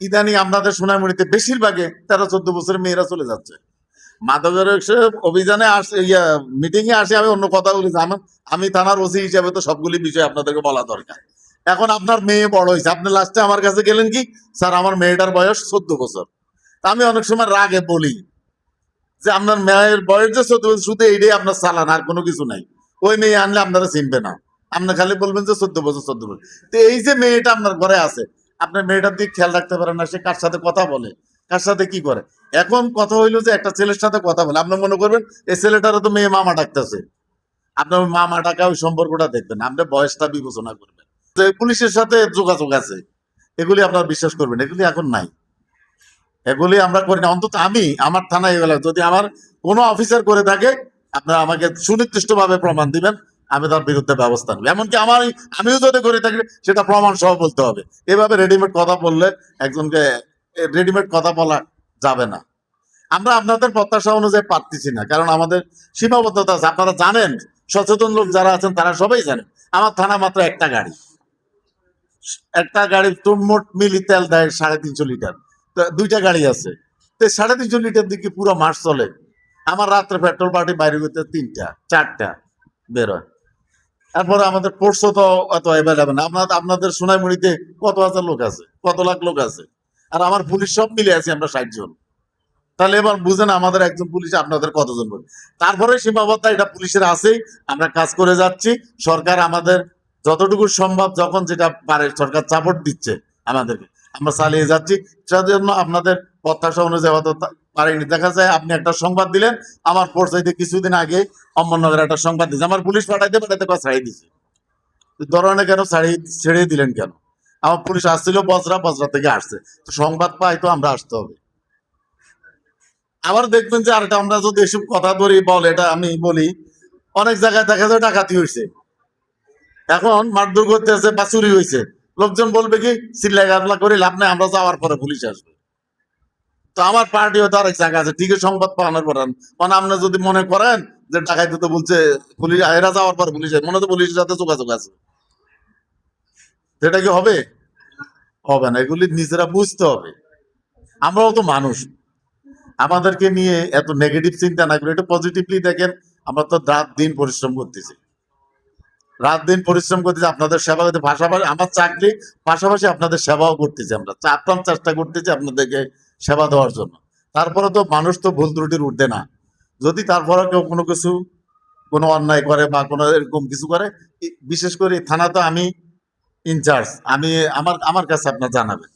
ইদানিং আপনাদের সোনামণিতে বেশিরভাগে 13-14 বছরের মেয়েরা চলে যাচ্ছে মাদকের অভিযানে আসে, মিটিং এ আসে। আমি অন্য কথা বলেছি, আমি থানার ওসি হিসাবে তো সবগুলি বিষয় আপনাদেরকে বলা দরকার। এখন আপনার মেয়ে বড় হয়েছে, আপনি লাস্টে আমার কাছে গেলেন কি, স্যার আমার মেয়েটার বয়স 14 বছর। আমি অনেক সময় রাগে বলি যে আপনার মেয়ের বয়স যে 14 বছর, শুধু এইটাই আপনার চালান, আর কোনো কিছু নাই। ওই মেয়ে আনলে আপনারা চিনবে না, আপনি খালি বলবেন যে 14 বছর 14 বছর। তো এই যে মেয়েটা আপনার ঘরে আছে, আপনার মেয়েটার দিকে খেয়াল রাখতে পারেন না, সে কার সাথে কথা বলে, কার সাথে কি করে। এখন কথা হইলো যে একটা ছেলের সাথে কথা বলে, আপনি মনে করবেন এই ছেলেটারও তো মেয়ে মামা ডাকতেছে, আপনার ওই মামা ডাকা ওই সম্পর্কটা দেখবেন, আপনার বয়সটা বিবেচনা করবেন। যে পুলিশের সাথে যোগাযোগ আছে, এগুলি আপনার বিশ্বাস করবেন, এগুলি এখন নাই, এগুলি আমরা করি না। অন্তত আমি আমার থানায় এগুলো, যদি আমার কোনো অফিসার করে থাকে, আপনারা আমাকে সুনির্দিষ্ট ভাবে প্রমাণ দিবেন, আমি তার বিরুদ্ধে ব্যবস্থা নেব। এমনকি আমিও যদি করে থাকি, সেটা প্রমাণ সহ বলতে হবে। এভাবে রেডিমেড কথা বললে একজনকে, রেডিমেড কথা বলা যাবে না। আমরা আপনাদের প্রত্যাশা অনুযায়ী পারতেছি না, কারণ আমাদের সীমাবদ্ধতা আছে। আপনারা জানেন, সচেতন লোক যারা আছেন তারা সবাই জানেন, আমার থানা মাত্র একটা গাড়ি, একটা গাড়ির তো মোট মিলি তেল দেয় 350 লিটার। দুইটা গাড়ি আছে, তো 350 লিটার দিকে পুরো মাস চলে। আমার রাত্রে পেট্রোল পার্টি বাইরে করতে 3টা 4টা বেরোয়। তারপরে আমাদের পোর্টসও তো অত অ্যাভেলেবেল না। আপনাদের সোনাইমুড়িতে কত হাজার লোক আছে, কত লাখ লোক আছে, আর আমার পুলিশ সব মিলে আছি আমরা 60 জন। তাহলে এবার বুঝেন আমাদের একজন পুলিশ আপনাদের কতজন বলে। তারপরে সীমাবদ্ধতা এটা পুলিশের আছেই, আমরা কাজ করে যাচ্ছি। সরকার আমাদের যতটুকু সম্ভব, যখন যেটা পারে সরকার সাপোর্ট দিচ্ছে আমাদেরকে, আমরা চালিয়ে যাচ্ছি। সেজন্য আপনাদের প্রত্যাশা অনুযায়ী অত পারেনি। দেখা যায় আপনি একটা সংবাদ দিলেন, আমার পৌঁছাইতে কিছুদিন আগে অম্বরনগরে একটা সংবাদ দিচ্ছে, আমার পুলিশ পাঠাইতে পাঠাইতে ছাড়িয়ে দিচ্ছে। ধরনে কেন ছেড়ে দিলেন কেন? আমার পুলিশ আসছিল বজরা থেকে আসছে, তো সংবাদ পাই তো আমরা আসতে হবে। আবার দেখবেন যে আরেকটা, আমরা যদি এসব কথা ধরি বলে, এটা আমি বলি, অনেক জায়গায় দেখা যায় ডাকাতি হয়েছে, এখন মারধর করতেছে বা চুরি হয়েছে, লোকজন বলবে কি চিল্লাই গাবলা করে লাভ নাই, আমরা যাওয়ার পরে পুলিশ আসবে। তো আমার পার্টি হয়তো আরেক জায়গা আছে, ঠিকই সংবাদ পাওয়ানোর পর, মানে আপনি যদি মনে করেন যে ডাকাইতে তো বলছে পুলিশ, এরা যাওয়ার পর পুলিশ, মনে তো পুলিশের সাথে যোগাযোগ আছে, সেটা কি হবে? হবে না। এগুলি নিজেরা বুঝতে হবে। আমরাও তো মানুষ, আমাদেরকে নিয়ে এত নেগেটিভ চিন্তা না করে একটু পজিটিভলি দেখেন। আমরা তো রাত দিন পরিশ্রম করতেছি, রাত দিন পরিশ্রম করতেছি আপনাদের সেবা করতে, পাশাপাশি আমার চাকরি, পাশাপাশি আপনাদের সেবাও করতেছি। আমরা আপ্রাণ চেষ্টা করতেছি আপনাদেরকে সেবা দেওয়ার জন্য। তারপরে তো মানুষ তো ভুল ত্রুটির ঊর্ধ্বে না। যদি তারপরে কেউ কোনো কিছু, কোনো অন্যায় করে বা কোনো এরকম কিছু করে, বিশেষ করে থানা তো আমি ইনচার্জ, আমি আমার আমার কাছে আপনার জানাবেন,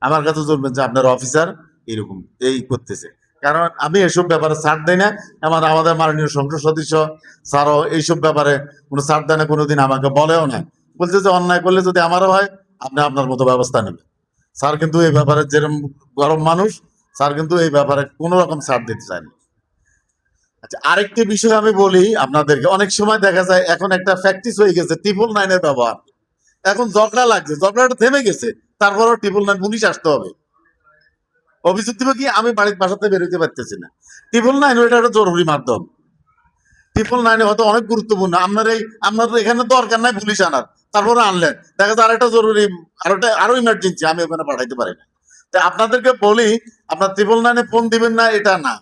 আমার কাছে বলবেন যে আপনার অফিসার এরকম এই করতেছে। কারণ আমি এসব ব্যাপারে ছাড় দেই না। আমাদের মাননীয় সংসদ সদস্য স্যারও এইসব ব্যাপারে কোনো ছাড় দেয় না, কোনোদিন আমাকে বলেও না। বলছে যে অন্যায় করলে যদি আমারও হয়, আপনি আপনার মতো ব্যবস্থা নেবেন। স্যার কিন্তু এই ব্যাপারে, যেরকম গরম মানুষ, স্যার কিন্তু এই ব্যাপারে কোনো রকম ছাড় দিতে চায় না। আচ্ছা, আরেকটি বিষয় আমি বলি আপনাদেরকে, অনেক সময় দেখা যায় এখন একটা প্র্যাকটিস হয়ে গেছে 999-এর ব্যবহার। এখন ঝগড়া লাগছে, ঝগড়াটা থেমে গেছে, তারপরও 999 পুলিশ আসতে হবে। অভিযোগ দিব কি, আমি বাড়ির বাসাতে বেরোতে পারতেছি না, 999 ওইটা একটা জরুরি মাধ্যম। 999 হয়তো অনেক গুরুত্বপূর্ণ, আপনার এখানে দরকার নাই পুলিশ আনার, তারপরে আনলেন, দেখা যায় আরেকটা জরুরি, আরো ইমার্জেন্সি, আমি ওখানে পাঠাইতে পারি না। তো আপনাদেরকে বলি, আপনার 999-এ ফোন দিবেন না এটা না,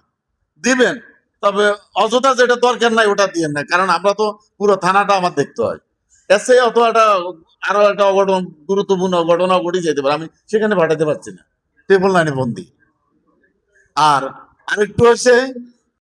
দিবেন, তবে অযথা যেটা দরকার নাই ওটা দিয়েন না, কারণ আমরা তো পুরো থানাটা আমার দেখতে হয়। এসে অত একটা, আরো একটা অঘটন, গুরুত্বপূর্ণ ঘটনা ঘটে যেতে পারে, আমি সেখানে পাঠাতে পারছি না, 999-এ ফোন দিই। আর আরেকটু হচ্ছে